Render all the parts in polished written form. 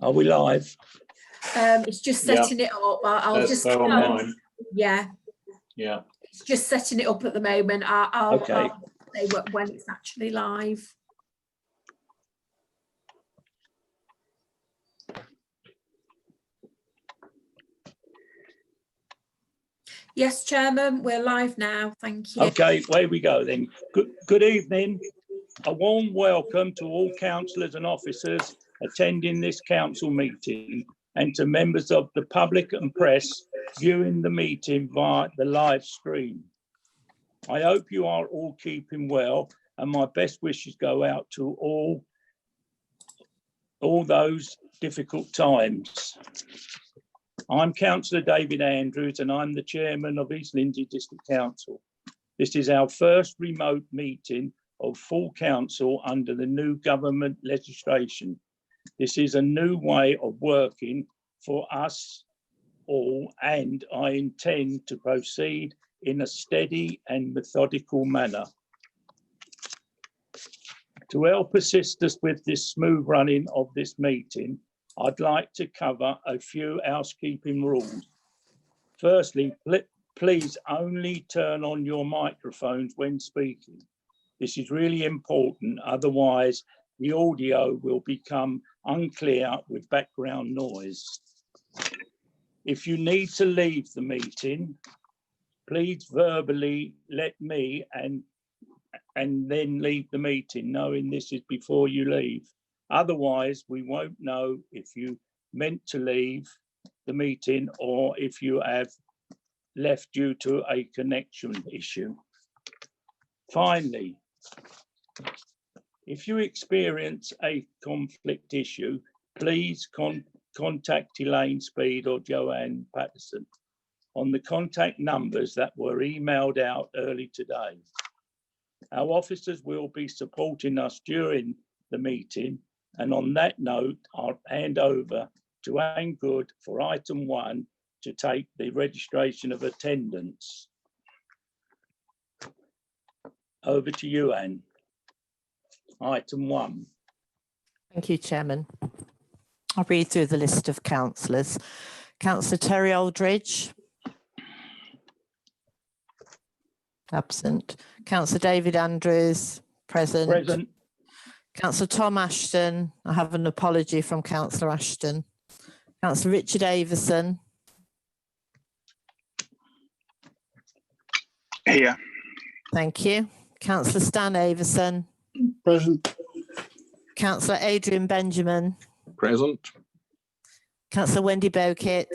Are we live? It's just setting it up. I'll just yeah. It's just setting it up at the moment. I'll say when it's actually live. Yes, Chairman, we're live now. Thank you. Okay, away we go then. Good evening. A warm welcome to all councillors and officers attending this council meeting and to members of the public and press viewing the meeting via the live stream. I hope you are all keeping well, and my best wishes go out to all those difficult times. I'm Councillor David Andrews and I'm the Chairman of East Lindsey District Council. This is our first remote meeting of full council under the new government legislation. This is a new way of working for us all, and I intend to proceed in a steady and methodical manner. To help assist us with this smooth running of this meeting, I'd like to cover a few housekeeping rules. Firstly, please only turn on your microphones when speaking. This is really important, otherwise the audio will become unclear with background noise. If you need to leave the meeting, please verbally let me and then leave the meeting, knowing this is before you leave. Otherwise, we won't know if you meant to leave the meeting or if you have left due to a connection issue. Finally, if you experience a conflict issue, please contact Elaine Speed or Joanne Patterson on the contact numbers that were emailed out early today. Our officers will be supporting us during the meeting, and on that note, I'll hand over to Anne Good for item 1 to take the registration of attendance. Over to you, Anne. Item 1. Thank you, Chairman. I'll read through the list of councillors. Councillor Terry Aldridge. Absent. Councillor David Andrews. Present. Present. Councillor Tom Ashton. I have an apology from Councillor Ashton. Councillor Richard Avison. Here. Thank you. Councillor Stan Avison. Present. Councillor Adrian Benjamin. Present. Councillor Wendy Bowkett.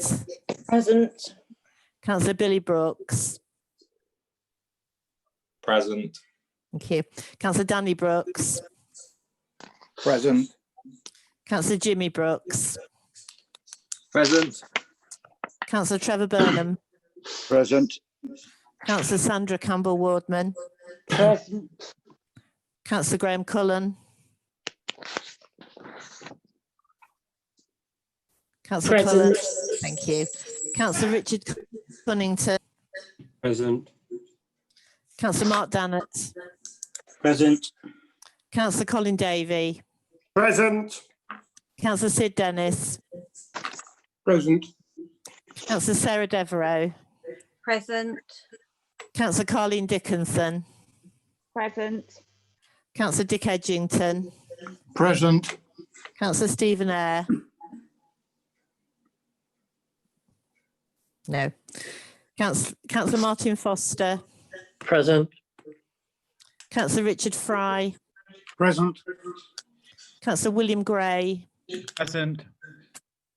Present. Councillor Billy Brooks. Present. Thank you. Councillor Danny Brooks. Present. Councillor Jimmy Brooks. Present. Councillor Trevor Burnham. Present. Councillor Sandra Campbell-Wardman. Present. Councillor Graham Cullen. Councillor Cullen. Thank you. Councillor Richard Cunnington. Present. Councillor Mark Dannett. Present. Councillor Colin Davey. Present. Councillor Sid Dennis. Present. Councillor Sarah Devereux. Present. Councillor Carleen Dickinson. Present. Councillor Dick Edgington. Present. Councillor Stephen Eyre. No. Councillor Martin Foster. Present. Councillor Richard Fry. Present. Councillor William Gray. Present.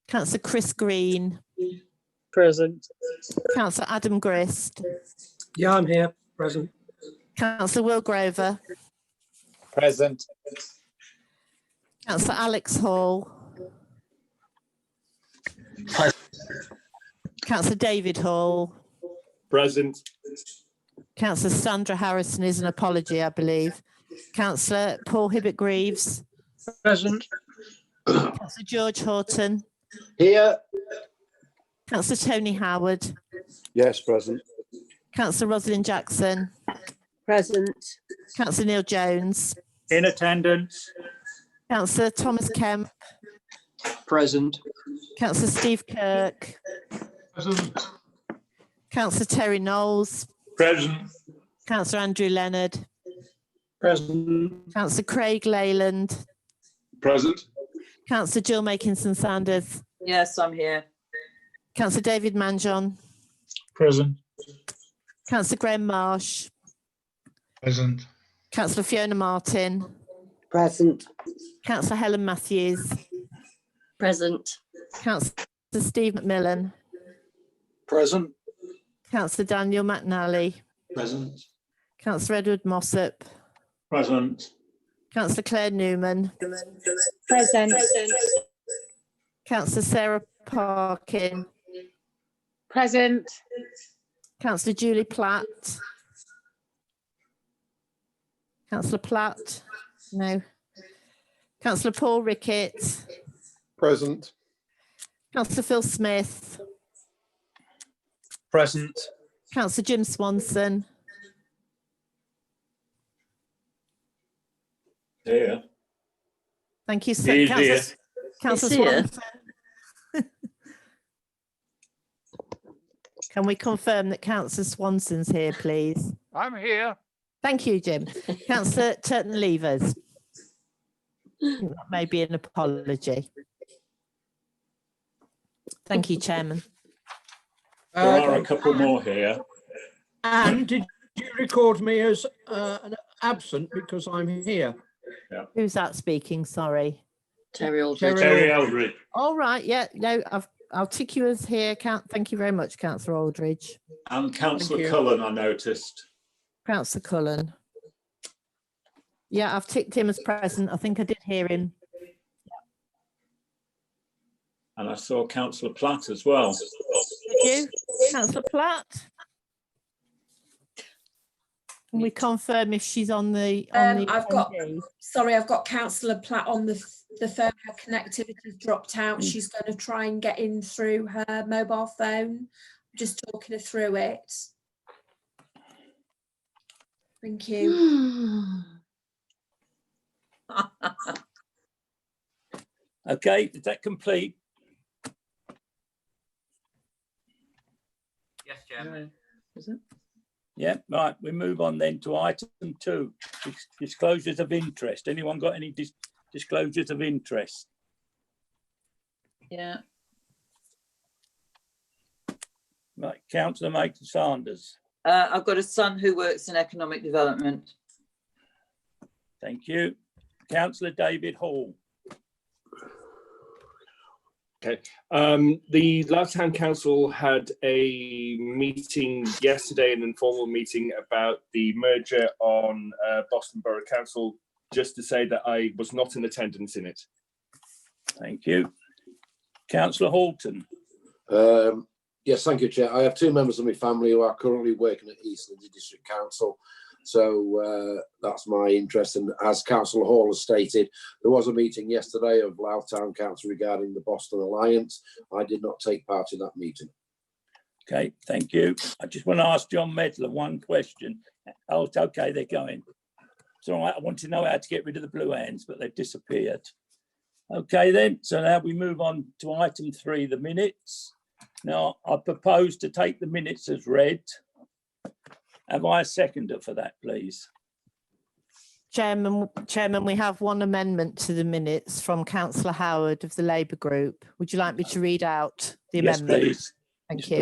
Councillor Chris Green. Present. Councillor Adam Grist. Yeah, I'm here. Present. Councillor Will Grover. Present. Councillor Alex Hall. Councillor David Hall. Present. Councillor Sandra Harrison is an apology, I believe. Councillor Paul Hibbert-Greaves. Present. Councillor George Horton. Here. Councillor Tony Howard. Yes, present. Councillor Rosalind Jackson. Present. Councillor Neil Jones. In attendance. Councillor Thomas Kemp. Present. Councillor Steve Kirk, Present. Councillor Terry Knowles, Present. Councillor Andrew Leonard, Present. Councillor Craig Leyland, Present. Councillor Jill Makinson Sanders, Yes, I'm here. Councillor David Manjon, Present. Councillor Graham Marsh, Present. Councillor Fiona Martin, Present. Councillor Helen Matthews, Present. Councillor Steve McMillan, Present. Councillor Daniel McNally, Present. Councillor Edward Mossop, Present. Councillor Claire Newman, Present. Councillor Sarah Parkin, Present. Councillor Julie Platt, Councillor Platt, no. Councillor Paul Rickett, Present. Councillor Phil Smith, Present. Councillor Jim Swanson, Here. thank you, sir. He's here. Councillor He's here. Swanson. Can we confirm that Councillor Swanson's here, please? I'm here. Thank you, Jim. Councillor Turton Levers. That may be an apology. Thank you, Chairman. There are a couple more here. And did you record me as an absent because I'm here? Who's that speaking? Sorry. Terry Aldridge. Terry Eldridge. All right. Yeah. No, I'll tick you as here. Thank you very much, Councillor Aldridge. And Councillor you. Cullen, I noticed. Councillor Cullen. Yeah, I've ticked him as present. I think I did hear him. And I saw Councillor Platt as well. Did you, Councillor Platt? Can we confirm if she's on the? I've got- attendee? Sorry, I've got Councillor Platt on the phone. Her connectivity's dropped out. She's going to try and get in through her mobile phone. I'm just talking her through it. Thank you. Okay, is that complete? Yes, Chairman. Is it? Yeah, right. We move on then to item 2, disclosures of interest. Anyone got any disclosures of interest? Yeah. Right, Councillor Maker Sanders. I've got a son who works in economic development. Thank you. Councillor David Hall. Okay. The Louth Town Council had a meeting yesterday, an informal meeting about the merger on Boston Borough Council, just to say that I was not in attendance in it. Thank you. Councillor Halton. Yes, thank you, Chair. I have 2 members of my family who are currently working at East Lindsey District Council. So that's my interest. And as Councillor Hall has stated, there was a meeting yesterday of Louth Town Council regarding the Boston Alliance. I did not take part in that meeting. Okay, thank you. I just want to ask John Medler one question. Oh, it's okay, they're going. It's all right. I want to know how to get rid of the blue hands, but they've disappeared. Okay, then. So now we move on to item 3, the minutes. Now, I propose to take the minutes as read. Have I a seconder for that, please? Chairman, we have one amendment to the minutes from Councillor Howard of the Labour Group. Would you like me to read out the Yes, amendment? please. Thank Yes, you.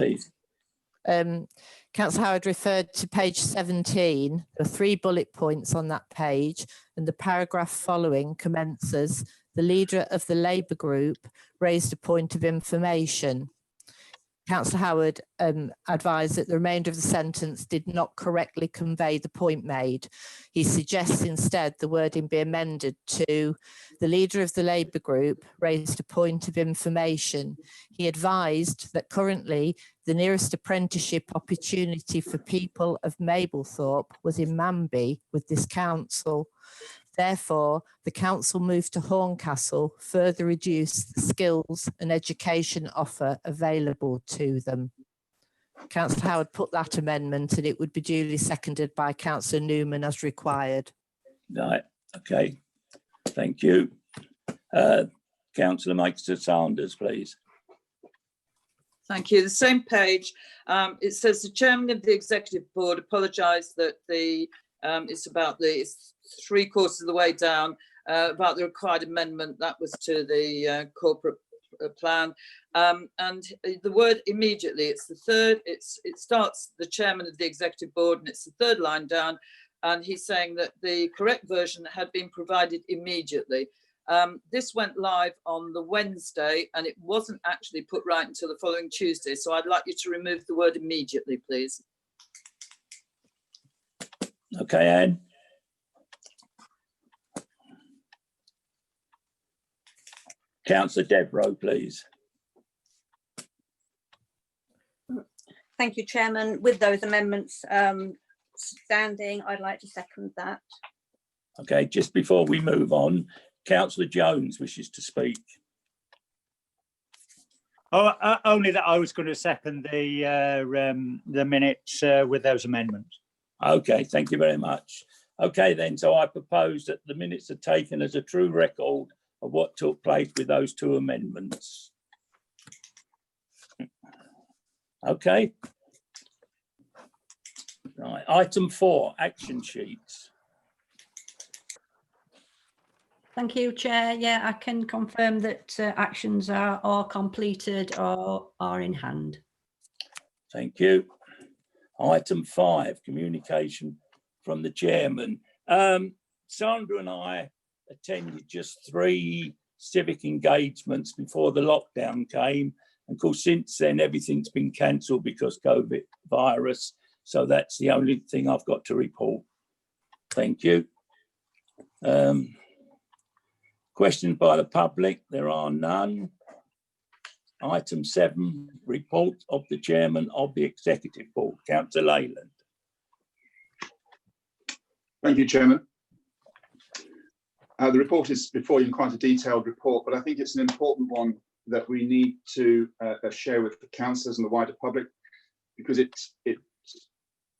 please. Councillor Howard referred to page 17. There are 3 bullet points on that page, and the paragraph following commences, the leader of the Labour Group raised a point of information. Councillor Howard advised that the remainder of the sentence did not correctly convey the point made. He suggests instead the wording be amended to the leader of the Labour Group raised a point of information. He advised that currently the nearest apprenticeship opportunity for people of Mablethorpe was in Manby with this council. Therefore, the council moved to Horncastle, further reduced the skills and education offer available to them. Councillor Howard put that amendment and it would be duly seconded by Councillor Newman as required. Right, okay. Thank you. Councillor Maker Sanders, please. Thank you. The same page, it says the chairman of the executive board apologised that it's 3/4 of the way down about the required amendment that was to the corporate plan, and the word immediately, it's the third, it starts the chairman of the executive board and it's the third line down, and he's saying that the correct version had been provided immediately. This went live on the Wednesday and it wasn't actually put right until the following Tuesday. So I'd like you to remove the word immediately, please. Okay, Anne. Councillor Devereux, please. Thank you, Chairman. With those amendments standing, I'd like to second that. Okay, just before we move on, Councillor Jones wishes to speak. Oh, only that I was going to second the minutes with those amendments. Okay, thank you very much. Okay, then, so I propose that the minutes are taken as a true record of what took place with those two amendments. Okay. Right, item 4, action sheets. Thank you, Chair. Yeah, I can confirm that actions are completed or are in hand. Thank you. Item 5, communication from the chairman. Sandra and I attended just 3 civic engagements before the lockdown came. And of course, since then, everything's been cancelled because COVID virus. So that's the only thing I've got to report. Thank you. Questions by the public? There are none. Item 7, report of the chairman of the executive board, Councillor Leyland. Thank you, Chairman. The report is before you, quite a detailed report, but I think it's an important one that we need to share with the councillors and the wider public, because it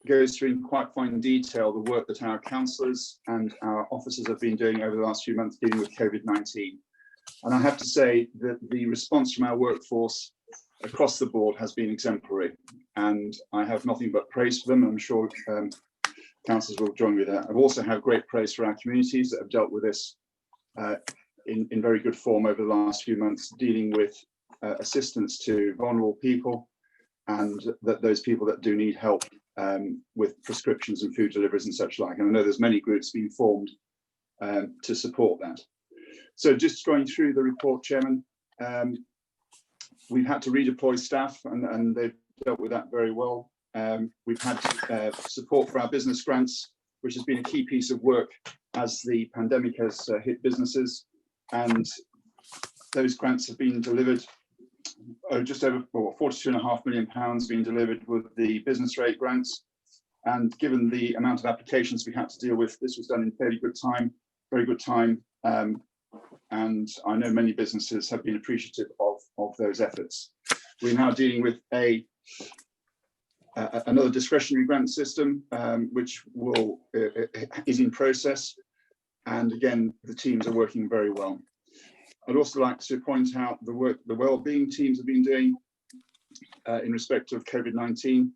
goes through in quite fine detail the work that our councillors and our officers have been doing over the last few months dealing with COVID-19. And I have to say that the response from our workforce across the board has been exemplary, and I have nothing but praise for them. I'm sure councillors will join me there. I've also had great praise for our communities that have dealt with this in very good form over the last few months, dealing with assistance to vulnerable people and those people that do need help with prescriptions and food deliveries and such like. And I know there's many groups being formed to support that. So just going through the report, Chairman, we've had to redeploy staff and they've dealt with that very well. We've had support for our business grants, which has been a key piece of work as the pandemic has hit businesses, and those grants have been delivered. Just over £42.5 million being delivered with the business rate grants, and given the amount of applications we had to deal with, this was done in fairly good time, very good time, and I know many businesses have been appreciative of those efforts. We're now dealing with another discretionary grant system, which is in process, and again the teams are working very well. I'd also like to point out the work the wellbeing teams have been doing in respect of COVID-19,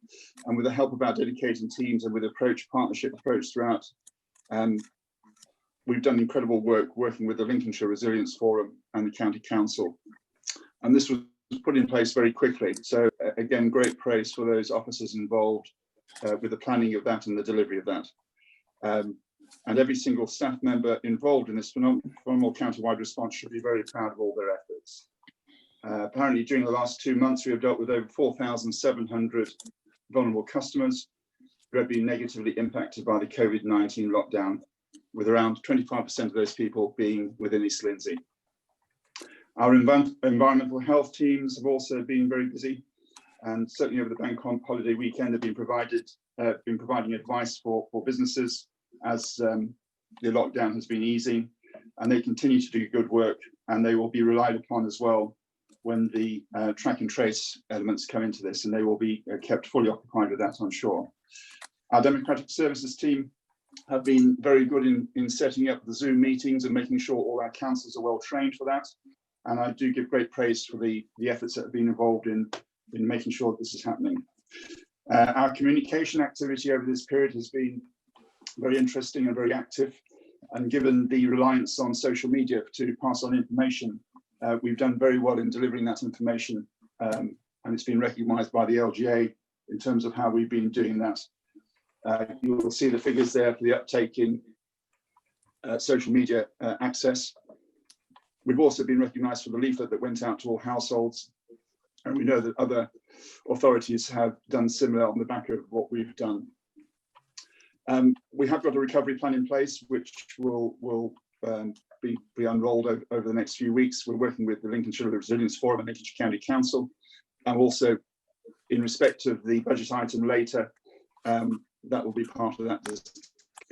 and with the help of our dedicated teams and with partnership approach throughout, we've done incredible work working with the Lincolnshire Resilience Forum and the County Council, and this was put in place very quickly. So again, great praise for those officers involved with the planning of that and the delivery of that. And every single staff member involved in this phenomenal county-wide response should be very proud of all their efforts. Apparently, during the last 2 months, we have dealt with over 4,700 vulnerable customers who have been negatively impacted by the COVID-19 lockdown, with around 25% of those people being within East Lindsey. Our environmental health teams have also been very busy, and certainly over the bank holiday weekend have been providing advice for businesses as the lockdown has been easing, and they continue to do good work, and they will be relied upon as well when the track and trace elements come into this, and they will be kept fully occupied with that, I'm sure. Our democratic services team have been very good in setting up the Zoom meetings and making sure all our councillors are well trained for that, and I do give great praise for the efforts that have been involved in making sure this is happening. Our communication activity over this period has been very interesting and very active, and given the reliance on social media to pass on information, we've done very well in delivering that information, and it's been recognised by the LGA in terms of how we've been doing that. You will see the figures there for the uptake in social media access. We've also been recognised for the leaflet that went out to all households, and we know that other authorities have done similar on the back of what we've done. We have got a recovery plan in place, which will be unrolled over the next few weeks. We're working with the Lincolnshire Resilience Forum and Lincolnshire County Council, and also in respect of the budget item later, that will be part of that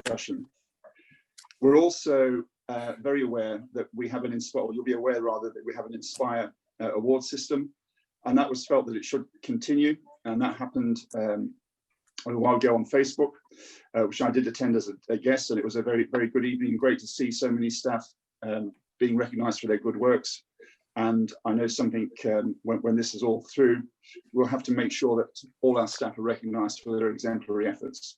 discussion. We're also very aware that we have an Inspire, or you'll be aware rather, that we have an Inspire award system, and that was felt that it should continue, and that happened a while ago on Facebook, which I did attend as a guest, and it was a very, very good evening. Great to see so many staff being recognised for their good works. And I know something, when this is all through, we'll have to make sure that all our staff are recognised for their exemplary efforts.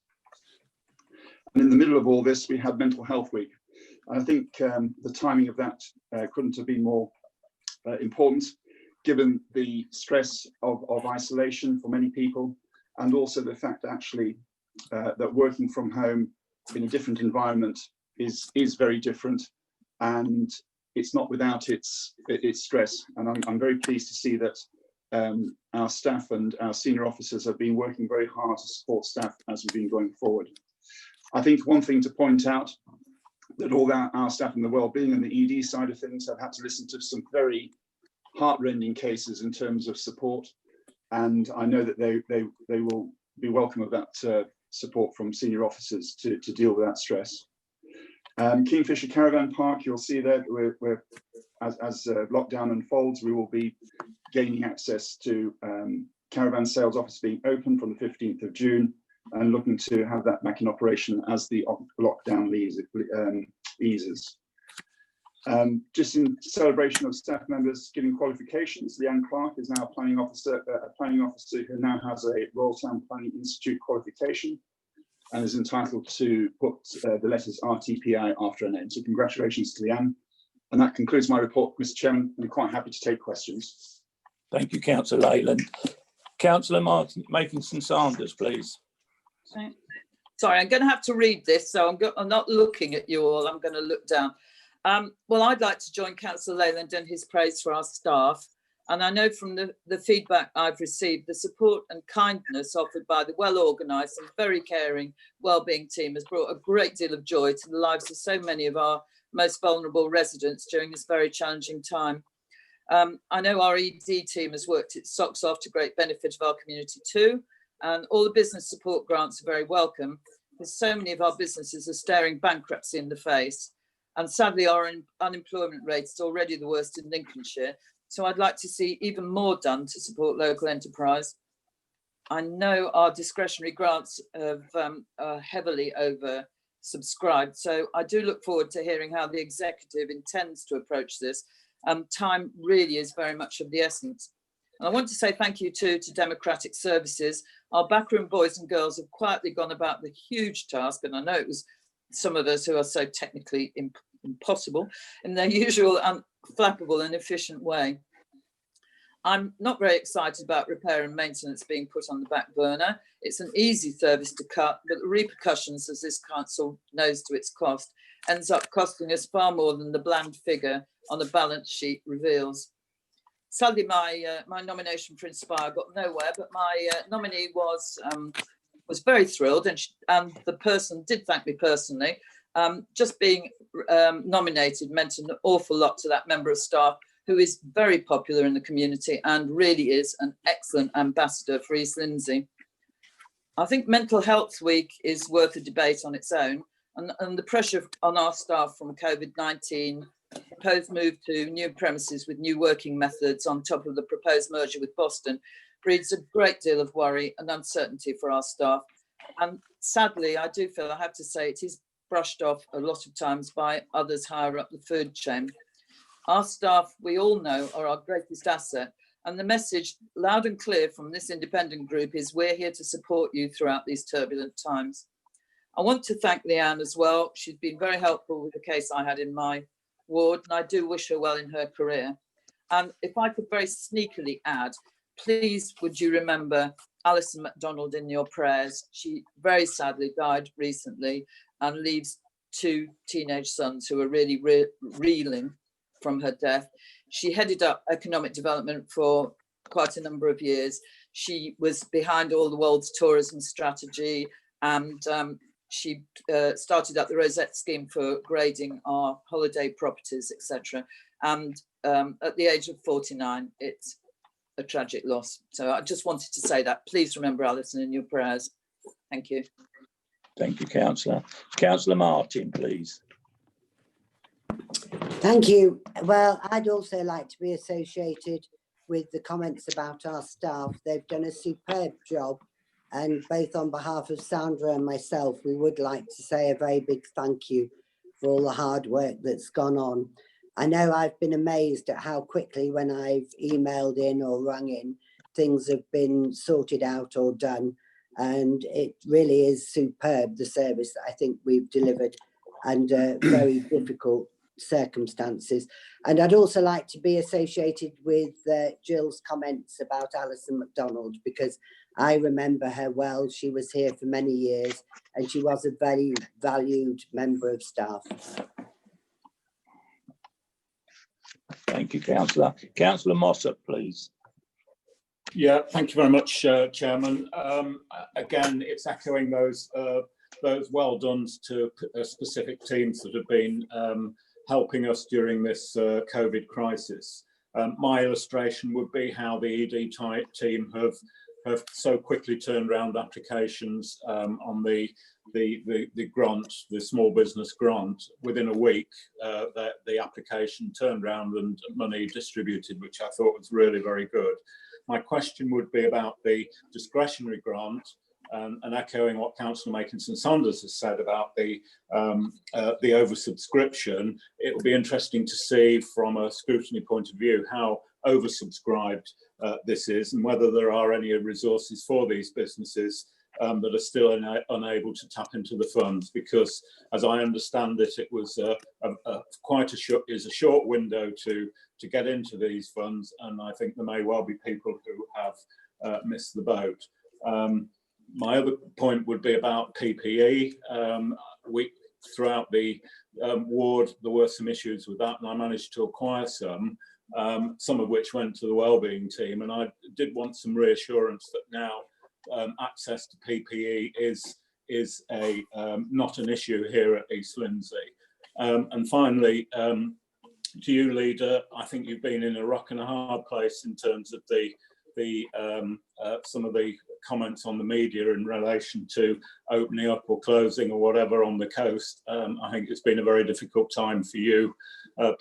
And in the middle of all this, we had Mental Health Week. And I think the timing of that couldn't have been more important, given the stress of isolation for many people, and also the fact actually that working from home in a different environment is very different, and it's not without its stress. And I'm very pleased to see that our staff and our senior officers have been working very hard to support staff as we've been going forward. I think one thing to point out, that all our staff in the wellbeing and the ED side of things have had to listen to some very heartrending cases in terms of support, and I know that they will be welcome of that support from senior officers to deal with that stress. Kingfisher Caravan Park, you'll see there, we're as lockdown unfolds, we will be gaining access to caravan sales office being open from the 15th of June, and looking to have that back in operation as the lockdown eases. Just in celebration of staff members giving qualifications, Leanne Clark is now a planning officer who now has a Royal Town Planning Institute qualification and is entitled to put the letters RTPI after her name. So congratulations to Leanne. And that concludes my report, Mr. Chairman. I'm quite happy to take questions. Thank you, Councillor Leyland. Councillor Makinson Sanders, please. Sorry, I'm going to have to read this, so I'm not looking at you all. I'm going to look down. Well, I'd like to join Councillor Leyland in his praise for our staff. And I know from the feedback I've received, the support and kindness offered by the well-organised and very caring wellbeing team has brought a great deal of joy to the lives of so many of our most vulnerable residents during this very challenging time. I know our ED team has worked its socks off to great benefit of our community too, and all the business support grants are very welcome, because so many of our businesses are staring bankruptcy in the face. And sadly, our unemployment rate is already the worst in Lincolnshire. So I'd like to see even more done to support local enterprise. I know our discretionary grants are heavily oversubscribed. So I do look forward to hearing how the executive intends to approach this. Time really is very much of the essence. And I want to say thank you too to Democratic Services. Our backroom boys and girls have quietly gone about the huge task, and I know it was some of us who are so technically impossible in their usual unflappable and efficient way. I'm not very excited about repair and maintenance being put on the back burner. It's an easy service to cut, but the repercussions, as this council knows to its cost, ends up costing us far more than the bland figure on a balance sheet reveals. Sadly, my nomination for Inspire got nowhere, but my nominee was very thrilled, and the person did thank me personally. Just being nominated meant an awful lot to that member of staff, who is very popular in the community and really is an excellent ambassador for East Lindsey. I think Mental Health Week is worth a debate on its own, and the pressure on our staff from COVID-19, proposed move to new premises with new working methods on top of the proposed merger with Boston breeds a great deal of worry and uncertainty for our staff. And sadly, I do feel, I have to say, it is brushed off a lot of times by others higher up the food chain. Our staff, we all know, are our greatest asset. And the message loud and clear from this independent group is we're here to support you throughout these turbulent times. I want to thank Leanne as well. She's been very helpful with the case I had in my ward, and I do wish her well in her career. And if I could very sneakily add, please would you remember Alison MacDonald in your prayers. She very sadly died recently and leaves 2 teenage sons who are really reeling from her death. She headed up economic development for quite a number of years. She was behind all the world's tourism strategy, and she started up the Rosette scheme for grading our holiday properties, etc. And at the age of 49, it's a tragic loss. So I just wanted to say that. Please remember Alison in your prayers. Thank you. Thank you, Councillor. Councillor Martin, please. Thank you. Well, I'd also like to be associated with the comments about our staff. They've done a superb job, and both on behalf of Sandra and myself, we would like to say a very big thank you for all the hard work that's gone on. I know I've been amazed at how quickly, when I've emailed in or rung in, things have been sorted out or done, and it really is superb, the service that I think we've delivered under very difficult circumstances. And I'd also like to be associated with Jill's comments about Alison MacDonald, because I remember her well. She was here for many years and she was a very valued member of staff. Thank you, Councillor. Councillor Mossop, please. Yeah, thank you very much, Chairman. Again, it's echoing those well dones to specific teams that have been helping us during this COVID crisis. My illustration would be how the ED team have so quickly turned around applications on the grant, the small business grant. Within a week, the application turned around and money distributed, which I thought was really very good. My question would be about the discretionary grant, and echoing what Councillor Makinson-Saunders has said about the oversubscription. It will be interesting to see from a scrutiny point of view how oversubscribed this is, and whether there are any resources for these businesses that are still unable to tap into the funds, because as I understand it, it was quite a short window to get into these funds, and I think there may well be people who have missed the boat. My other point would be about PPE. Throughout the ward, there were some issues with that, and I managed to acquire some of which went to the wellbeing team. And I did want some reassurance that now access to PPE is not an issue here at East Lindsey. And finally, to you, Leader, I think you've been in a rock and a hard place in terms of some of the comments on the media in relation to opening up or closing or whatever on the coast. I think it's been a very difficult time for you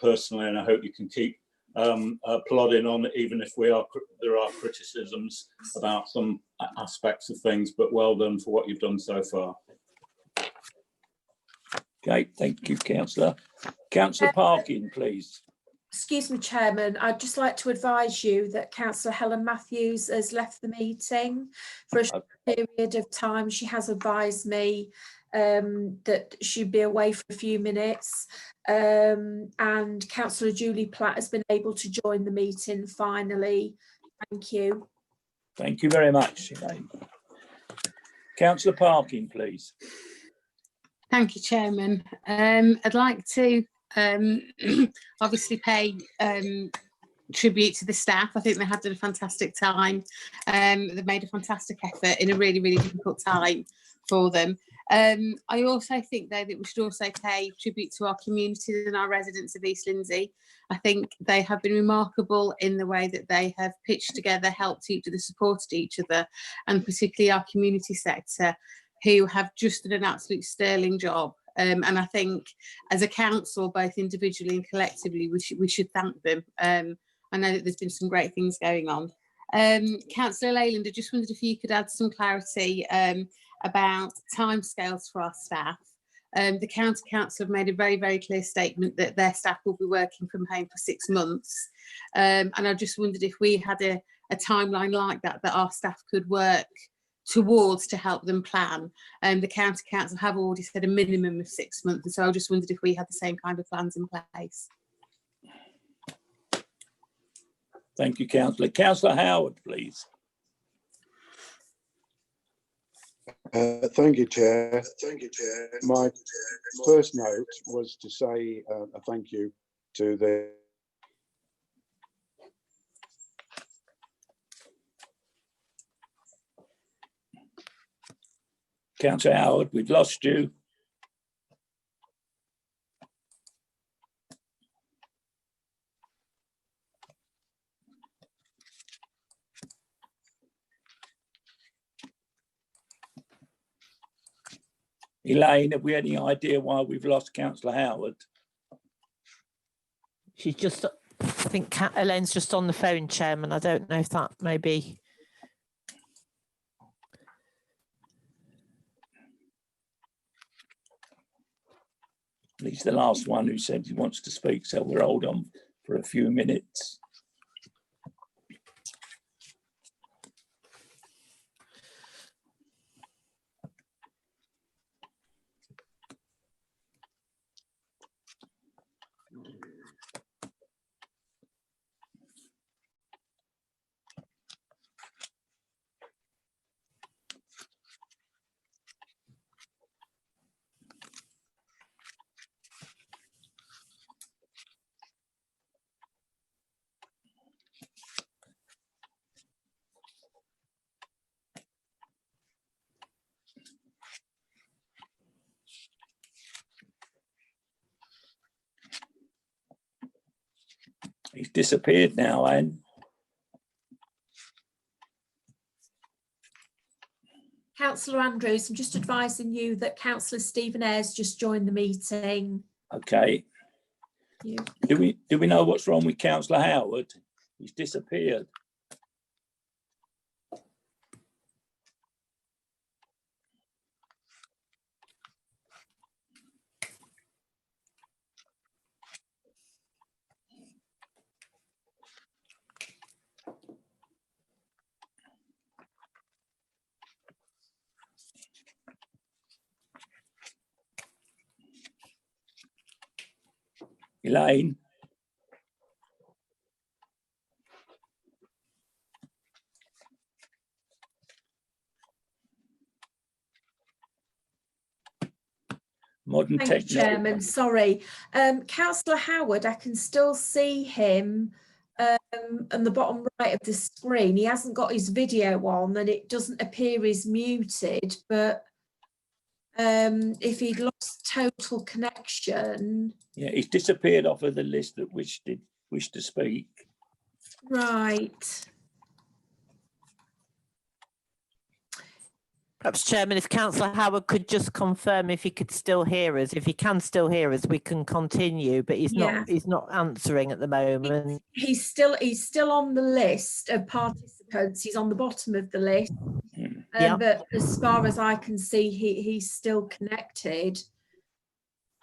personally, and I hope you can keep plodding on, even if there are criticisms about some aspects of things, but well done for what you've done so far. Okay, thank you, Councillor. Councillor Parkin, please. Excuse me, Chairman. I'd just like to advise you that Councillor Helen Matthews has left the meeting for a short period of time. She has advised me that she'd be away for a few minutes, and Councillor Julie Platt has been able to join the meeting finally. Thank you. Thank you very much, Elaine. Councillor Parkin, please. Thank you, Chairman. I'd like to obviously pay tribute to the staff. I think they have done a fantastic time. They've made a fantastic effort in a really, really difficult time for them. I also think, though, that we should also pay tribute to our community and our residents of East Lindsey. I think they have been remarkable in the way that they have pitched together, helped each other, supported each other, and particularly our community sector, who have just done an absolute sterling job. And I think as a council, both individually and collectively, we should thank them. I know that there's been some great things going on. Councillor Leyland, I just wondered if you could add some clarity about timescales for our staff. The county council have made a very, very clear statement that their staff will be working from home for 6 months. And I just wondered if we had a timeline like that our staff could work towards to help them plan. The county council have already said a minimum of 6 months. And so I just wondered if we had the same kind of plans in place. Thank you, Councillor. Councillor Howard, please. Thank you, Chair. My first note was to say a thank you to the Councillor Howard, we've lost you. Elaine, have we any idea why we've lost Councillor Howard? She's just, I think Elaine's just on the phone, Chairman. I don't know if that may be. He's the last one who said he wants to speak, so we'll hold on for a few minutes. He's disappeared now, Anne. Councillor Andrews, I'm just advising you that Councillor Stephen Ayres just joined the meeting. Okay. You. Do we know what's wrong with Councillor Howard? He's disappeared. Elaine. Modern Thank you, technology. Chairman. Sorry. Councillor Howard, I can still see him on the bottom right of the screen. He hasn't got his video on and it doesn't appear he's muted, but if he'd lost total connection. Yeah, he's disappeared off of the list that wish to speak. Right. Perhaps, Chairman, if Councillor Howard could just confirm if he could still hear us. If he can still hear us, we can continue, but he's not answering at the moment. He's still on the list of participants. He's on the bottom of the list. But as far as I can see, he's still connected.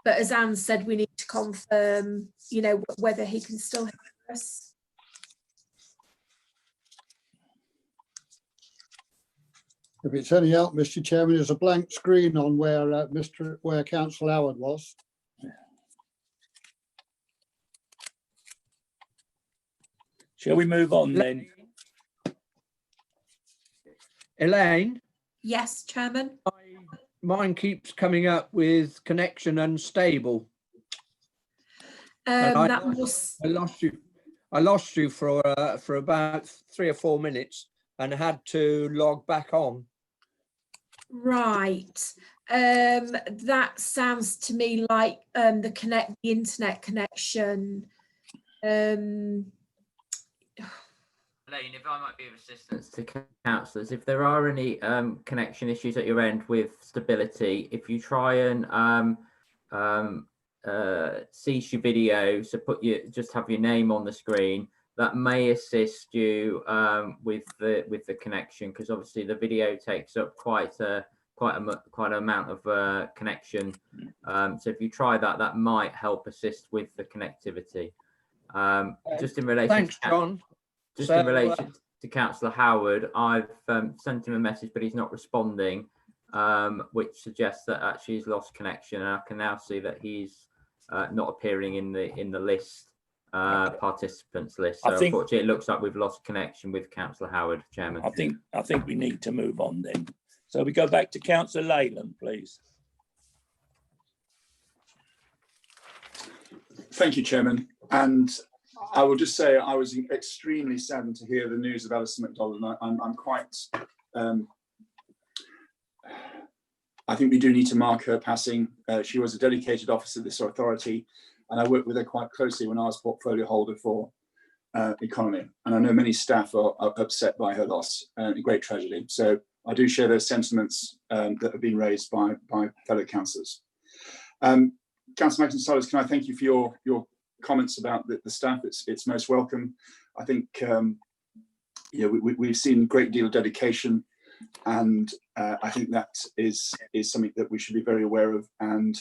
But as Anne said, we need to confirm, you know, whether he can still hear us. If it's any help, Mr. Chairman, there's a blank screen on where Councillor Howard was. Shall we move on then? Elaine? Yes, Chairman. Mine keeps coming up with connection unstable. I lost you for about 3 or 4 minutes and had to log back on. Right. That sounds to me like the internet connection. Elaine, if I might be of assistance to councillors, if there are any connection issues at your end with stability, if you try and cease your video, so just have your name on the screen, that may assist you with the connection, because obviously the video takes up quite a quite an amount of connection. So if you try that, that might help assist with the connectivity. Just in relation, Thanks, John. Just in relation to Councillor Howard, I've sent him a message, but he's not responding, which suggests that actually he's lost connection. And I can now see that he's not appearing in the list, participants list. So unfortunately, it looks like we've lost connection with Councillor Howard, Chairman. I think we need to move on then. So we go back to Councillor Leyland, please. Thank you, Chairman. And I will just say I was extremely saddened to hear the news of Alison MacDonald. And I'm quite, I think we do need to mark her passing. She was a dedicated officer of this authority, and I worked with her quite closely when I was portfolio holder for economy. And I know many staff are upset by her loss, a great tragedy. So I do share those sentiments that have been raised by fellow councillors. Councillor McIntyre, can I thank you for your comments about the staff? It's most welcome. I think we've seen a great deal of dedication, and I think that is something that we should be very aware of. And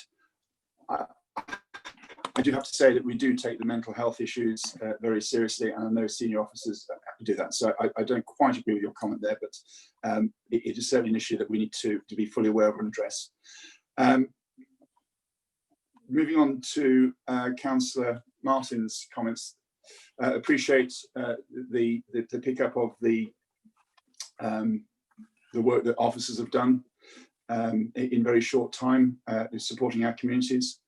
I do have to say that we do take the mental health issues very seriously, and I know senior officers do that. So I don't quite agree with your comment there, but it is certainly an issue that we need to be fully aware of and address. Moving on to Councillor Martin's comments, appreciate the pickup of the work that officers have done in very short time, supporting our communities.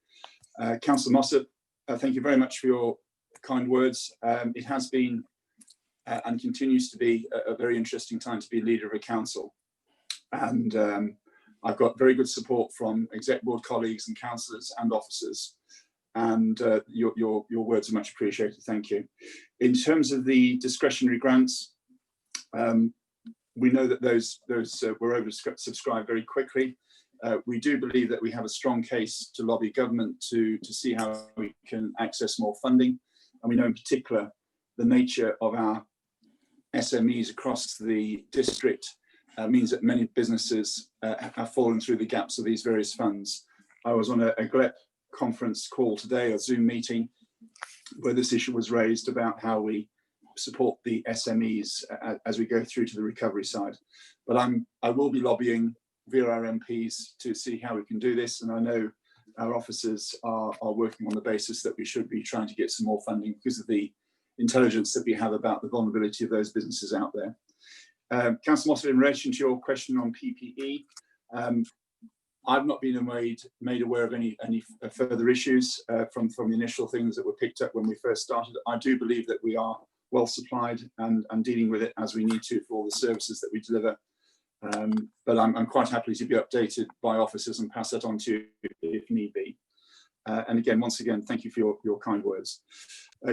Councillor Mossop, thank you very much for your kind words. It has been and continues to be a very interesting time to be leader of a council, and I've got very good support from exec board colleagues and councillors and officers, and your words are much appreciated. Thank you. In terms of the discretionary grants, we know that those were oversubscribed very quickly. We do believe that we have a strong case to lobby government to see how we can access more funding, and we know in particular the nature of our SMEs across the district means that many businesses have fallen through the gaps of these various funds. I was on a GLEP conference call today, a Zoom meeting, where this issue was raised about how we support the SMEs as we go through to the recovery side. But I will be lobbying via our MPs to see how we can do this, and I know our officers are working on the basis that we should be trying to get some more funding because of the intelligence that we have about the vulnerability of those businesses out there. Councillor Mossop, in relation to your question on PPE, I've not been made aware of any further issues from the initial things that were picked up when we first started. I do believe that we are well supplied and dealing with it as we need to for all the services that we deliver. But I'm quite happy to be updated by officers and pass that on to you if need be. And again, once again, thank you for your kind words.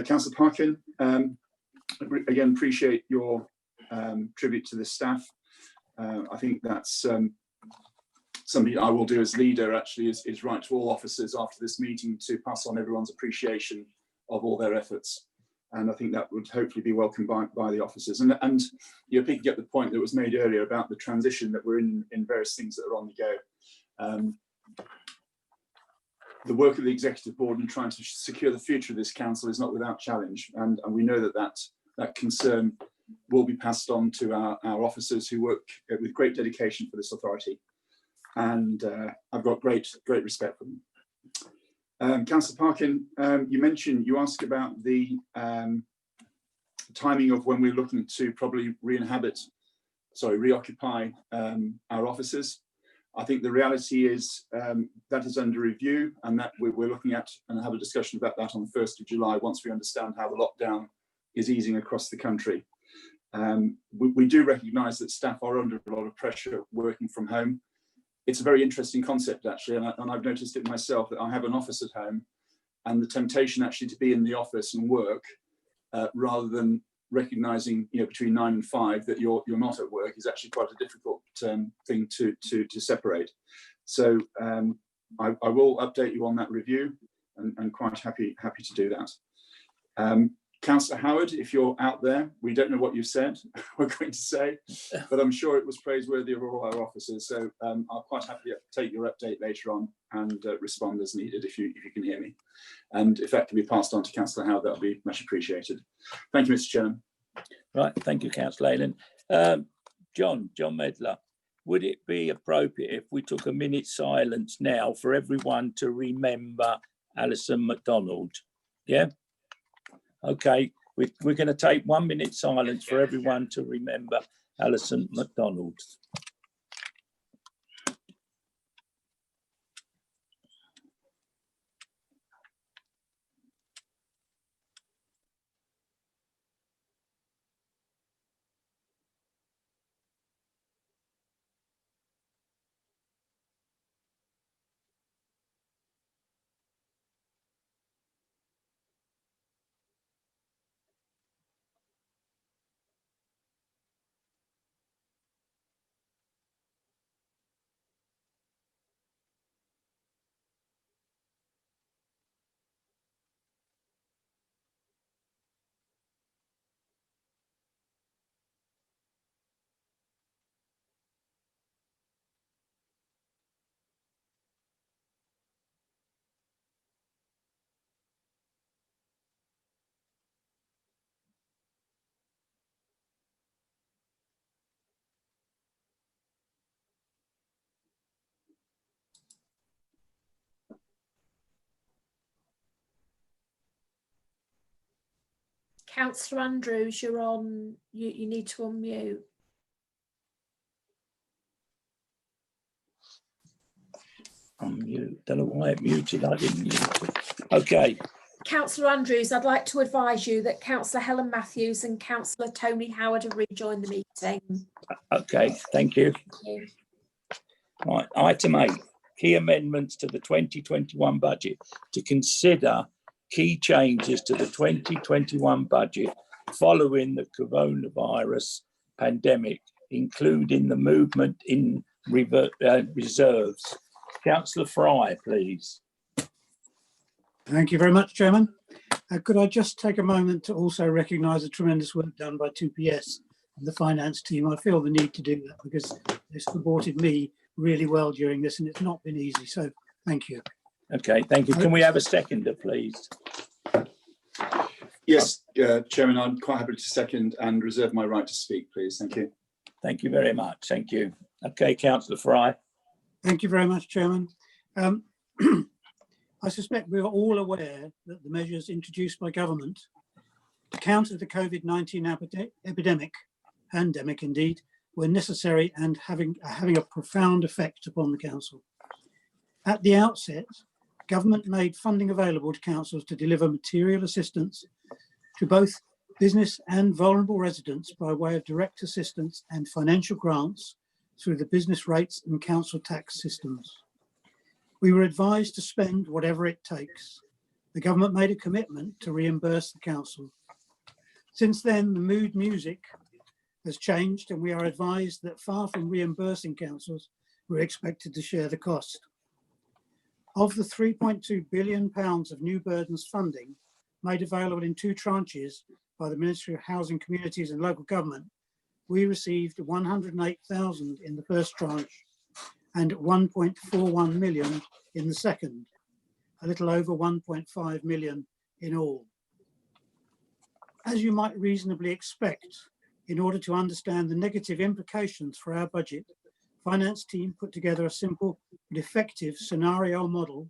Councillor Parkin, again, appreciate your tribute to the staff. I think that's something I will do as leader, actually, is write to all officers after this meeting to pass on everyone's appreciation of all their efforts. And I think that would hopefully be welcomed by the officers. And you're picking up the point that was made earlier about the transition that we're in various things that are on the go. The work of the executive board in trying to secure the future of this council is not without challenge. And we know that concern will be passed on to our officers who work with great dedication for this authority. And I've got great respect for them. Councillor Parkin, you asked about the timing of when we're looking to probably reoccupy our offices. I think the reality is that is under review, and that we're looking at and have a discussion about that on the 1st of July once we understand how the lockdown is easing across the country. We do recognise that staff are under a lot of pressure working from home. It's a very interesting concept, actually, and I've noticed it myself that I have an office at home, and the temptation actually to be in the office and work rather than recognising, between 9 and 5 that you're not at work is actually quite a difficult thing to separate. So I will update you on that review, and quite happy to do that. Councillor Howard, if you're out there, we don't know what you've said, we're going to say, but I'm sure it was praiseworthy of all our officers. So I'll quite happily take your update later on and respond as needed if you can hear me. And if that can be passed on to Councillor Howard, that'll be much appreciated. Thank you, Mr. Chairman. Right, thank you, Councillor Leyland. John Medler, would it be appropriate if we took a minute's silence now for everyone to remember Alison MacDonald? Yeah? Okay, we're going to take 1 minute silence for everyone to remember Alison MacDonald. Councillor Andrews, you're on. You need to unmute. Unmute. Don't know why it muted. I didn't mute it. Okay. Councillor Andrews, I'd like to advise you that Councillor Helen Matthews and Councillor Tony Howard have rejoined the meeting. Okay, thank you. Thank you. Right, item 8, key amendments to the 2021 budget to consider key changes to the 2021 budget following the coronavirus pandemic, including the movement in reserves. Councillor Fry, please. Thank you very much, Chairman. Could I just take a moment to also recognise the tremendous work done by 2PS and the finance team? I feel the need to do that because they supported me really well during this and it's not been easy. So thank you. Okay, thank you. Can we have a seconder, please? Yes, Chairman, I'm quite happy to second and reserve my right to speak, please. Thank you. Thank you very much. Thank you. Okay, Councillor Fry. Thank you very much, Chairman. I suspect we are all aware that the measures introduced by government to counter the COVID-19 pandemic indeed, were necessary and having a profound effect upon the council. At the outset, government made funding available to councils to deliver material assistance to both business and vulnerable residents by way of direct assistance and financial grants through the business rates and council tax systems. We were advised to spend whatever it takes. The government made a commitment to reimburse the council. Since then, the mood music has changed and we are advised that far from reimbursing councils, we're expected to share the cost. Of the £3.2 billion of new burdens funding made available in 2 tranches by the Ministry of Housing, Communities and Local Government, we received 108,000 in the first tranche and 1.41 million in the second, a little over 1.5 million in all. As you might reasonably expect, in order to understand the negative implications for our budget, finance team put together a simple but effective scenario model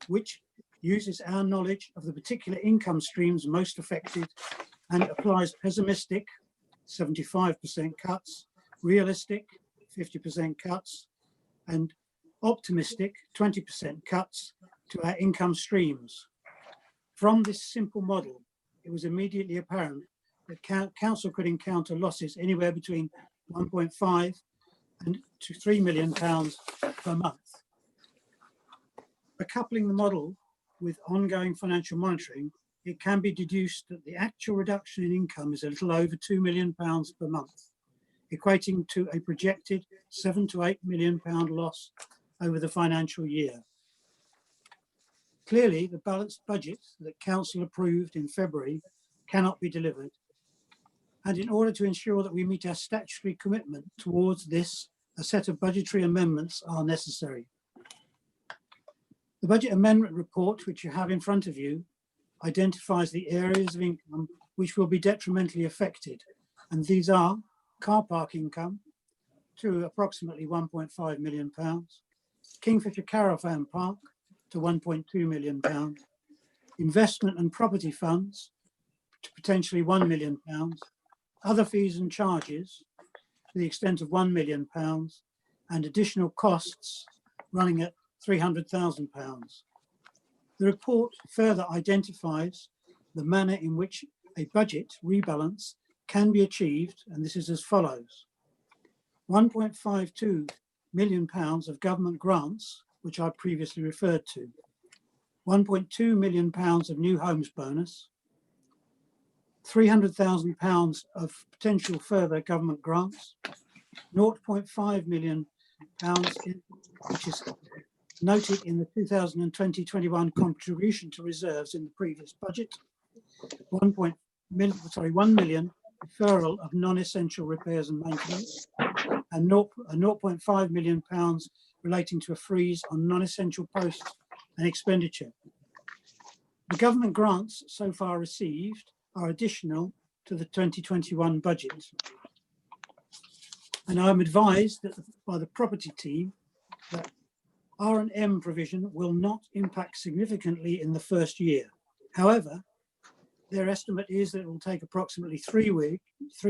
which uses our knowledge of the particular income streams most affected and applies pessimistic 75% cuts, realistic 50% cuts, and optimistic 20% cuts to our income streams. From this simple model, it was immediately apparent that council could encounter losses anywhere between 1.5 and to £3 million per month. By coupling the model with ongoing financial monitoring, it can be deduced that the actual reduction in income is a little over £2 million per month, equating to a projected £7 to £8 million loss over the financial year. Clearly, the balanced budget that Council approved in February cannot be delivered. And in order to ensure that we meet our statutory commitment towards this, a set of budgetary amendments are necessary. The budget amendment report, which you have in front of you, identifies the areas of income which will be detrimentally affected. And these are car park income to approximately £1.5 million, Kingfisher Caravan Park to £1.2 million, investment and property funds to potentially £1 million, other fees and charges to the extent of £1 million, and additional costs running at £300,000. The report further identifies the manner in which a budget rebalance can be achieved, and this is as follows. £1.52 million of government grants, which I previously referred to, £1.2 million of new homes bonus, £300,000 of potential further government grants, £0.5 million, which is noted in the 2020-21 contribution to reserves in the previous budget, £1 million deferral of non-essential repairs and maintenance, and £0.5 million relating to a freeze on non-essential posts and expenditure. The government grants so far received are additional to the 2021 budget. And I'm advised that by the property team that R&M provision will not impact significantly in the first year. However, their estimate is that it will take approximately 3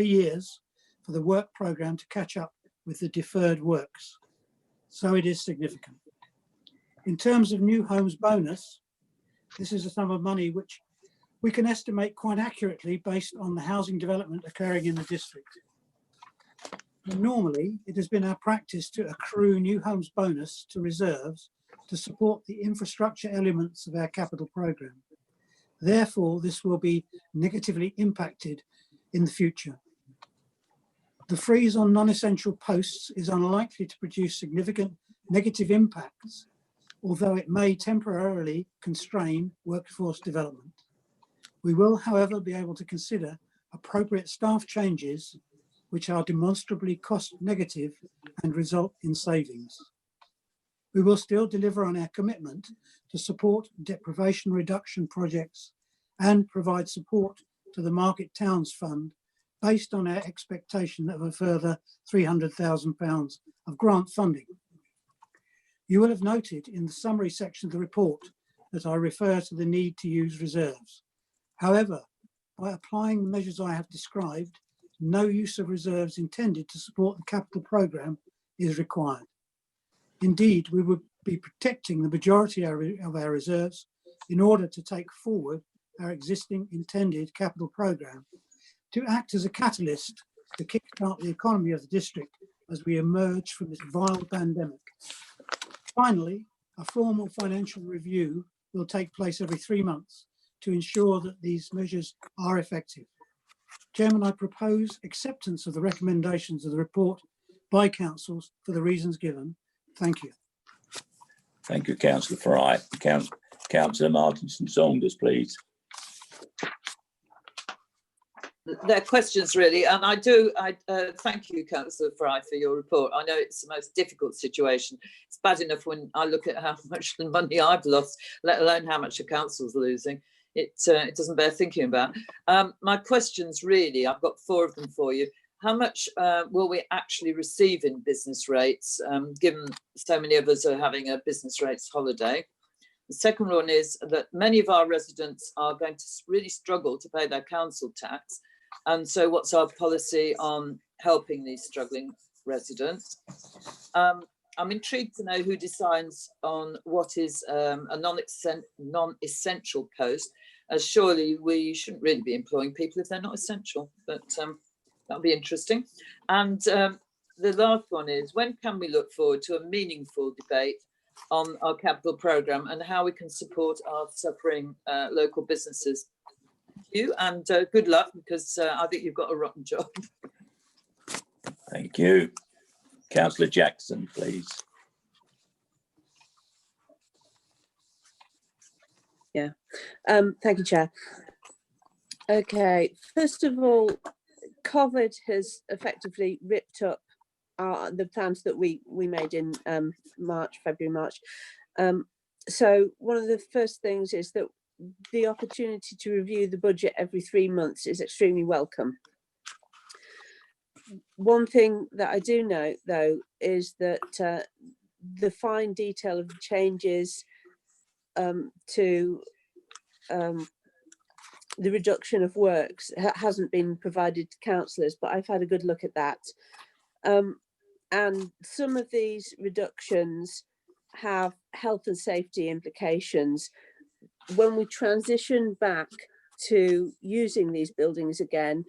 years for the work programme to catch up with the deferred works. So it is significant. In terms of new homes bonus, this is a sum of money which we can estimate quite accurately based on the housing development occurring in the district. Normally, it has been our practice to accrue new homes bonus to reserves to support the infrastructure elements of our capital programme. Therefore, this will be negatively impacted in the future. The freeze on non-essential posts is unlikely to produce significant negative impacts, although it may temporarily constrain workforce development. We will, however, be able to consider appropriate staff changes which are demonstrably cost negative and result in savings. We will still deliver on our commitment to support deprivation reduction projects and provide support to the Market Towns Fund based on our expectation of a further £300,000 of grant funding. You will have noted in the summary section of the report that I refer to the need to use reserves. However, by applying the measures I have described, no use of reserves intended to support the capital programme is required. Indeed, we would be protecting the majority of our reserves in order to take forward our existing intended capital programme to act as a catalyst to kickstart the economy of the district as we emerge from this vile pandemic. Finally, a formal financial review will take place every 3 months to ensure that these measures are effective. Chairman, I propose acceptance of the recommendations of the report by councils for the reasons given. Thank you. Thank you, Councillor Fry. Councillor Martinson Saunders, please. They're questions really, and I thank you, Councillor Fry, for your report. I know it's the most difficult situation. It's bad enough when I look at how much money I've lost, let alone how much the council's losing. It doesn't bear thinking about. My questions really, I've got 4 of them for you. How much will we actually receive in business rates, given so many of us are having a business rates holiday? The second one is that many of our residents are going to really struggle to pay their council tax. And so what's our policy on helping these struggling residents? I'm intrigued to know who decides on what is a non-essential post, as surely we shouldn't really be employing people if they're not essential, but that'll be interesting. And the last one is, when can we look forward to a meaningful debate on our capital programme and how we can support our suffering local businesses? Thank you, and good luck, because I think you've got a rotten job. Thank you. Councillor Jackson, please. Yeah, thank you, Chair. Okay, first of all, COVID has effectively ripped up the plans that we made in February, March. So one of the first things is that the opportunity to review the budget every 3 months is extremely welcome. One thing that I do note, though, is that the fine detail of the changes to the reduction of works hasn't been provided to councillors, but I've had a good look at that. And some of these reductions have health and safety implications. When we transition back to using these buildings again,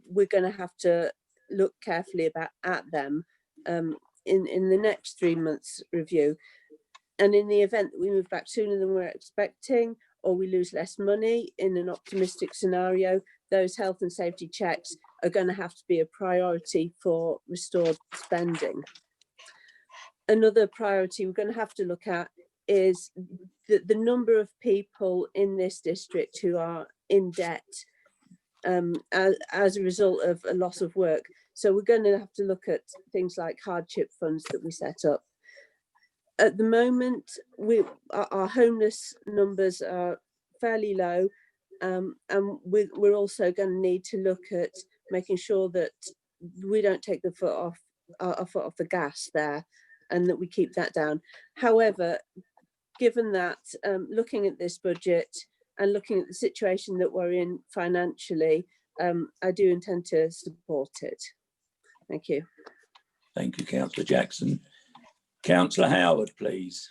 we're going to have to look carefully at them in the next 3 months review. And in the event that we move back sooner than we're expecting, or we lose less money in an optimistic scenario, those health and safety checks are going to have to be a priority for restored spending. Another priority we're going to have to look at is the number of people in this district who are in debt as a result of a loss of work. So we're going to have to look at things like hardship funds that we set up. At the moment, our homeless numbers are fairly low, and we're also going to need to look at making sure that we don't take our foot off the gas there, and that we keep that down. However, given that, looking at this budget and looking at the situation that we're in financially, I do intend to support it. Thank you. Thank you, Councillor Jackson. Councillor Howard, please.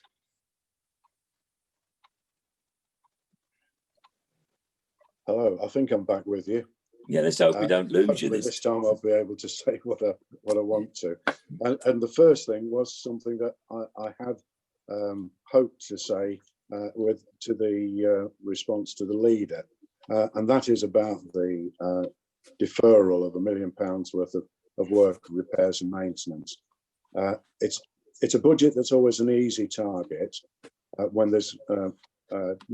Hello, I think I'm back with you. Yeah, let's hope we don't lose you this time. I'll be able to say what I want to. And the first thing was something that I had hoped to say to the response to the leader, and that is about the deferral of £1 million worth of work, repairs and maintenance. It's a budget that's always an easy target when there's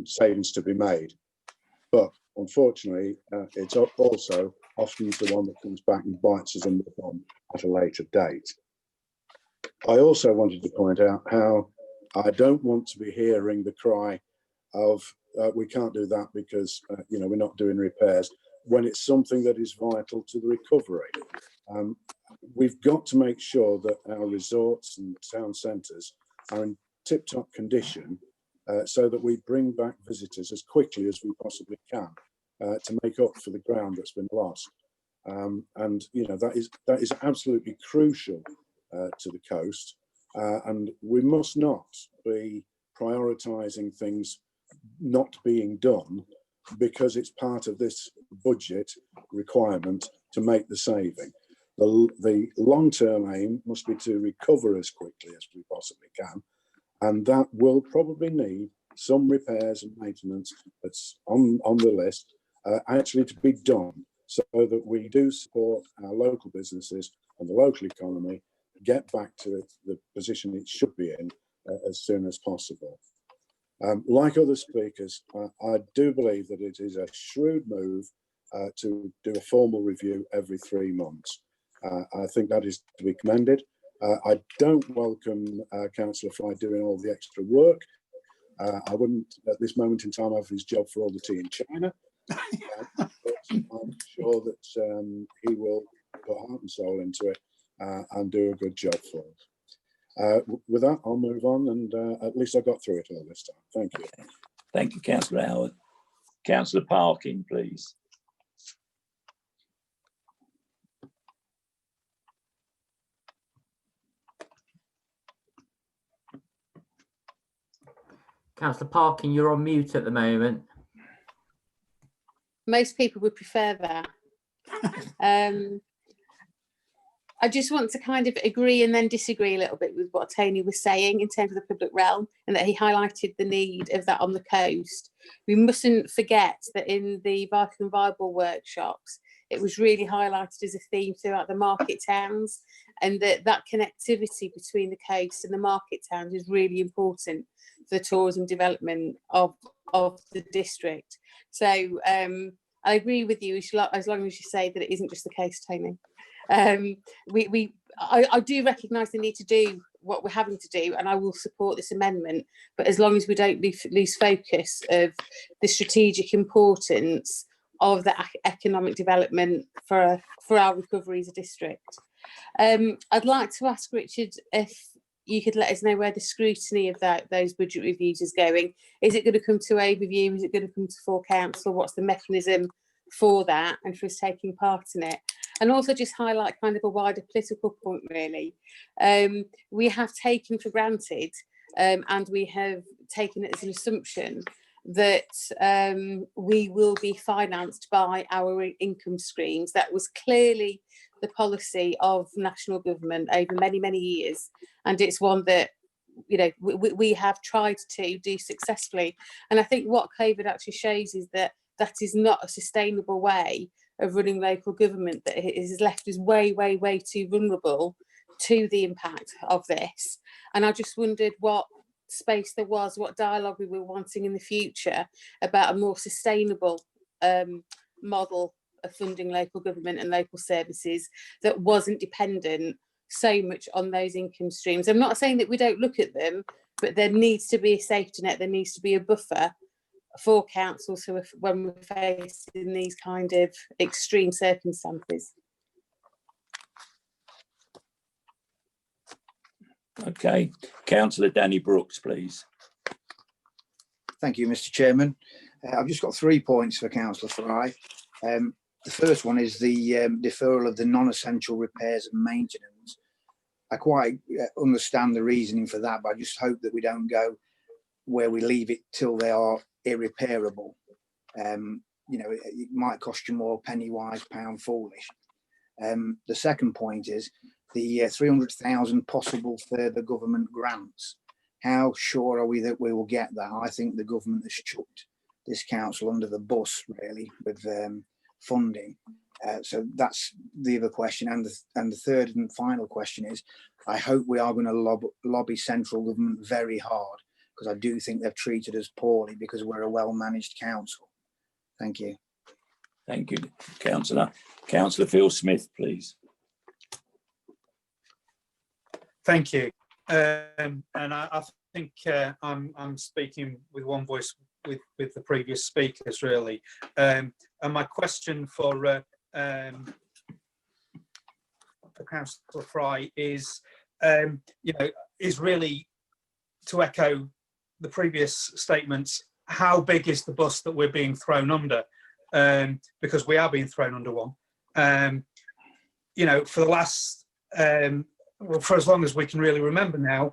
savings to be made. But unfortunately, it's also often the one that comes back and bites us in the bum at a later date. I also wanted to point out how I don't want to be hearing the cry of we can't do that because we're not doing repairs, when it's something that is vital to the recovery. We've got to make sure that our resorts and town centres are in tip-top condition so that we bring back visitors as quickly as we possibly can to make up for the ground that's been lost. And that is absolutely crucial to the coast, and we must not be prioritising things not being done because it's part of this budget requirement to make the saving. The long-term aim must be to recover as quickly as we possibly can, and that will probably need some repairs and maintenance that's on the list actually to be done, so that we do support our local businesses and the local economy get back to the position it should be in as soon as possible. Like other speakers, I do believe that it is a shrewd move to do a formal review every 3 months. I think that is to be commended. I don't welcome Councillor Fry doing all the extra work. I wouldn't at this moment in time offer his job for all the tea in China. But I'm sure that he will put heart and soul into it and do a good job for us. With that, I'll move on, and at least I got through it all this time. Thank you. Thank you, Councillor Howard. Councillor Parkin, please. Councillor Parkin, you're on mute at the moment. Most people would prefer that. I just want to kind of agree and then disagree a little bit with what Tony was saying in terms of the public realm, and that he highlighted the need of that on the coast. We mustn't forget that in the Vital and Viable workshops, it was really highlighted as a theme throughout the market towns, and that connectivity between the coast and the market towns is really important for the tourism development of the district. So I agree with you as long as you say that it isn't just the case, Tony. I do recognise the need to do what we're having to do, and I will support this amendment, but as long as we don't lose focus of the strategic importance of the economic development for our recovery as a district. I'd like to ask Richard if you could let us know where the scrutiny of those budget reviews is going. Is it going to come to overview? Is it going to come to full council? What's the mechanism for that and for us taking part in it? And also just highlight kind of a wider political point, really. We have taken for granted and we have taken it as an assumption that we will be financed by our income streams. That was clearly the policy of national government over many, many years. And it's one that, you know, we have tried to do successfully. And I think what COVID actually shows is that that is not a sustainable way of running local government, that it has left us way, way, way too vulnerable to the impact of this. And I just wondered what space there was, what dialogue we were wanting in the future about a more sustainable model of funding local government and local services that wasn't dependent so much on those income streams. I'm not saying that we don't look at them, but there needs to be a safety net, there needs to be a buffer for councils who, when we're facing these kind of extreme circumstances. Okay, Councillor Danny Brooks, please. Thank you, Mr. Chairman. I've just got 3 points for Councillor Fry. The first one is the deferral of the non-essential repairs and maintenance. I quite understand the reasoning for that, but I just hope that we don't go where we leave it till they are irreparable. You know, it might cost you more penny wise, pound foolish. The second point is the 300,000 possible further government grants. How sure are we that we will get that? I think the government has chucked this council under the bus, really, with funding. So that's the other question. And the third and final question is, I hope we are going to lobby central government very hard, because I do think they've treated us poorly because we're a well-managed council. Thank you. Thank you, Councillor. Councillor Phil Smith, please. Thank you. And I think I'm speaking with one voice with the previous speakers, really. And my question for Councillor Fry is, you know, is really to echo the previous statements. How big is the bus that we're being thrown under? Because we are being thrown under one. You know, for the last well, for as long as we can really remember now,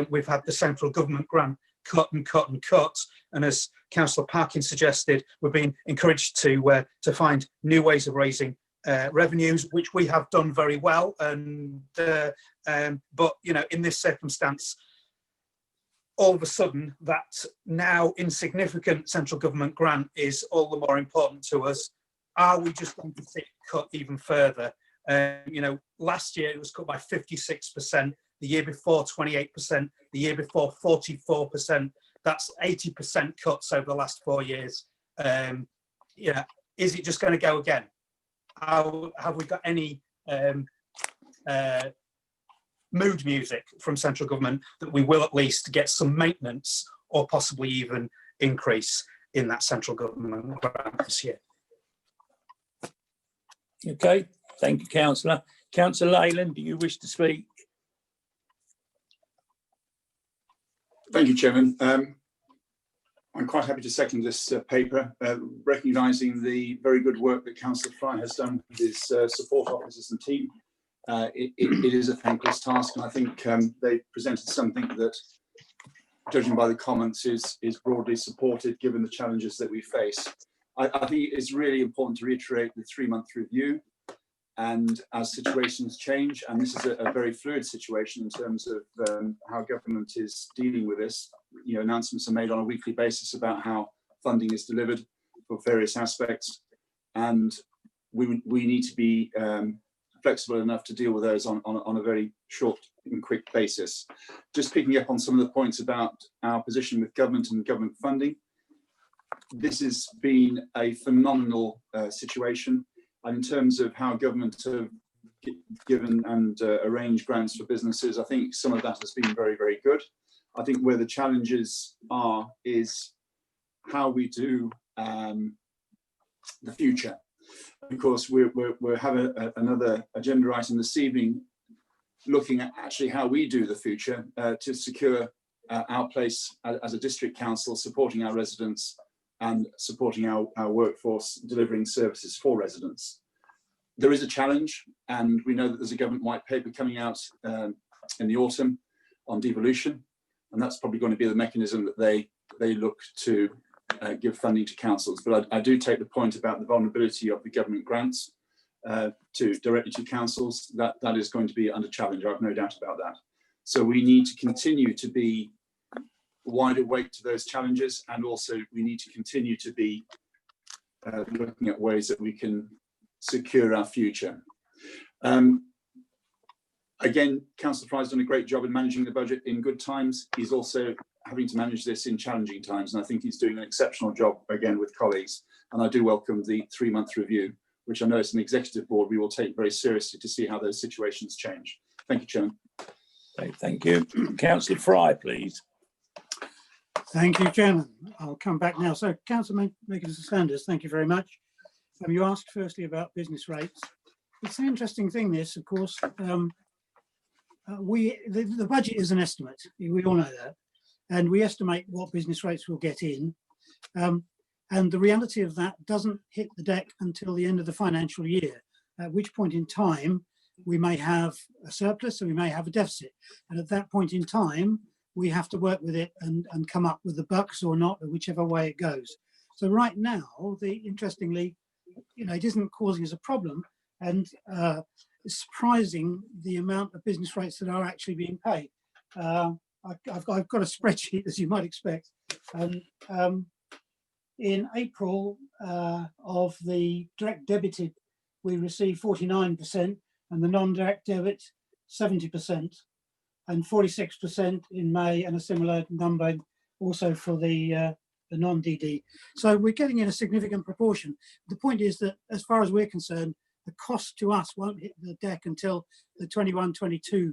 we've had the central government grant cut and cut and cut. And as Councillor Parkin suggested, we're being encouraged to find new ways of raising revenues, which we have done very well. And but you know, in this circumstance, all of a sudden, that now insignificant central government grant is all the more important to us. Are we just going to see it cut even further? You know, last year it was cut by 56%, the year before 28%, the year before 44%. That's 80% cuts over the last 4 years. Yeah, is it just going to go again? Have we got any mood music from central government that we will at least get some maintenance or possibly even increase in that central government grant this year? Okay, thank you, Councillor. Councillor Leyland, do you wish to speak? Thank you, Chairman. I'm quite happy to second this paper, recognising the very good work that Councillor Fry has done with his support officers and team. It is a thankless task, and I think they presented something that, judging by the comments, is broadly supported given the challenges that we face. I think it's really important to reiterate the 3-month review, and as situations change, and this is a very fluid situation in terms of how government is dealing with this. You know, announcements are made on a weekly basis about how funding is delivered for various aspects, and we need to be flexible enough to deal with those on a very short and quick basis. Just picking up on some of the points about our position with government and government funding. this has been a phenomenal situation. And in terms of how government have given and arranged grants for businesses, I think some of that has been very, very good. I think where the challenges are is how we do the future. Of course, we're having another agenda item this evening looking at actually how we do the future to secure our place as a district council, supporting our residents and supporting our workforce, delivering services for residents. There is a challenge, and we know that there's a government white paper coming out in the autumn on devolution, and that's probably going to be the mechanism that they look to give funding to councils. But I do take the point about the vulnerability of the government grants directly to councils. That is going to be under challenge. I have no doubt about that. So we need to continue to be wide awake to those challenges, and also we need to continue to be looking at ways that we can secure our future. Again, Councillor Fry's done a great job in managing the budget in good times. He's also having to manage this in challenging times, and I think he's doing an exceptional job again with colleagues. And I do welcome the 3-month review, which I know as an executive board we will take very seriously to see how those situations change. Thank you, Chairman. Okay, thank you. Councillor Fry, please. Thank you, Chairman. I'll come back now. So, Councillor Sanders, thank you very much. You asked firstly about business rates. It's an interesting thing, this, of course. The budget is an estimate. We all know that. And we estimate what business rates we'll get in. And the reality of that doesn't hit the deck until the end of the financial year, at which point in time we may have a surplus or we may have a deficit. And at that point in time, we have to work with it and come up with the bucks or not, or whichever way it goes. So right now, interestingly, it isn't causing us a problem, and it's surprising the amount of business rates that are actually being paid. I've got a spreadsheet, as you might expect. In April of the direct debited, we received 49%, and the non-direct debit 70%, and 46% in May, and a similar number also for the non-DD. So we're getting in a significant proportion. The point is that, as far as we're concerned, the cost to us won't hit the deck until the 21-22